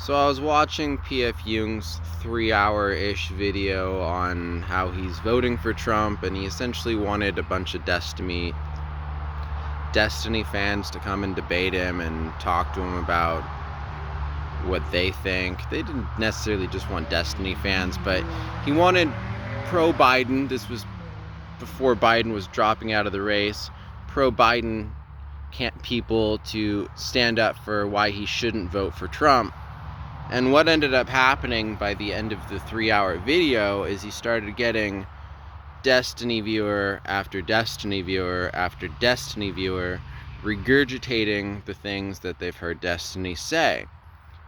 So I was watching P.F. Jung's 3-hour-ish video on how he's voting for Trump, and he essentially wanted a bunch of Destiny fans to come and debate him and talk to him about what they think. They didn't necessarily just want Destiny fans, but he wanted pro-Biden. This was before Biden was dropping out of the race. Pro-Biden people to stand up for why he shouldn't vote for Trump. And what ended up happening by the end of the 3-hour video is he started getting Destiny viewer after Destiny viewer after Destiny viewer regurgitating the things that they've heard Destiny say.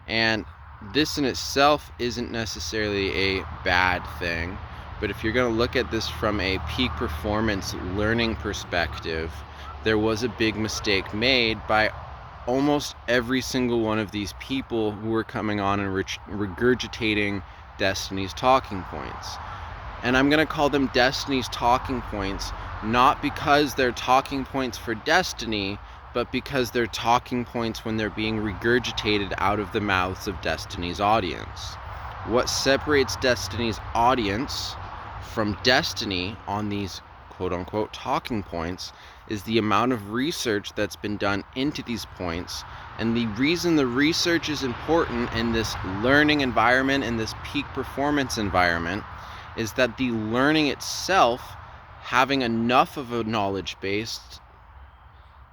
And this in itself isn't necessarily a bad thing, but if you're going to look at this from a peak performance learning perspective, there was a big mistake made by almost every single one of these people who were coming on and regurgitating Destiny's talking points. And I'm going to call them Destiny's talking points, not because they're talking points for Destiny, but because they're talking points when they're being regurgitated out of the mouths of Destiny's audience. What separates Destiny's audience from Destiny on these quote-unquote talking points is the amount of research that's been done into these points. And the reason the research is important in this learning environment, in this peak performance environment, is that the learning itself, having enough of a knowledge base,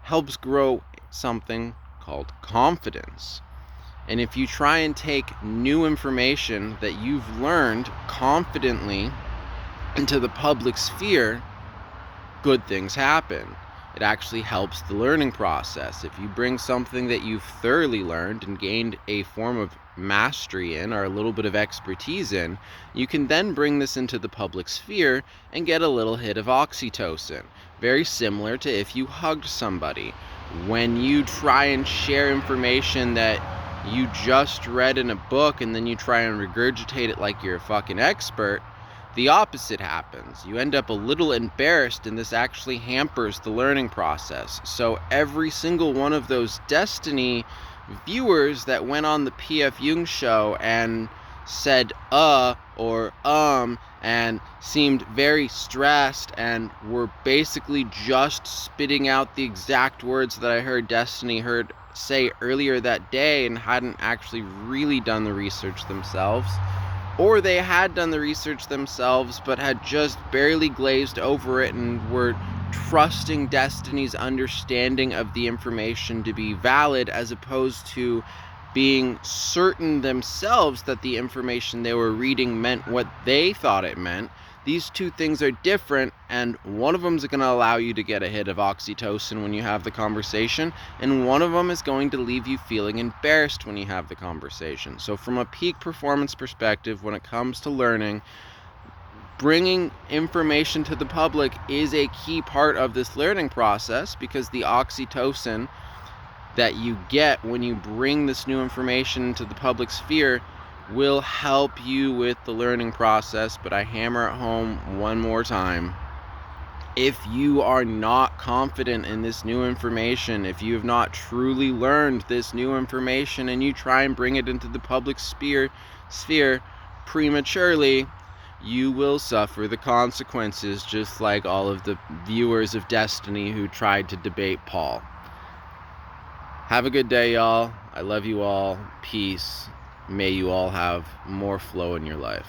helps grow something called confidence. And if you try and take new information that you've learned confidently into the public sphere, good things happen. It actually helps the learning process. If you bring something that you've thoroughly learned and gained a form of mastery in or a little bit of expertise in, you can then bring this into the public sphere and get a little hit of oxytocin. Very similar to if you hugged somebody. When you try and share information that you just read in a book and then you try and regurgitate it like you're a fucking expert, the opposite happens. You end up a little embarrassed, and this actually hampers the learning process. So every single one of those Destiny viewers that went on the P.F. Jung show and said or and seemed very stressed and were basically just spitting out the exact words that I heard Destiny say earlier that day and hadn't actually really done the research themselves. Or they had done the research themselves but had just barely glazed over it and were trusting Destiny's understanding of the information to be valid, as opposed to being certain themselves that the information they were reading meant what they thought it meant. These two things are different, and one of them is going to allow you to get a hit of oxytocin when you have the conversation, and one of them is going to leave you feeling embarrassed when you have the conversation. So from a peak performance perspective, when it comes to learning, bringing information to the public is a key part of this learning process, because the oxytocin that you get when you bring this new information into the public sphere will help you with the learning process. But I hammer it home one more time. If you are not confident in this new information, if you have not truly learned this new information and you try and bring it into the public sphere prematurely, you will suffer the consequences, just like all of the viewers of Destiny who tried to debate Paul. Have a good day, y'all. I love you all. Peace. May you all have more flow in your life.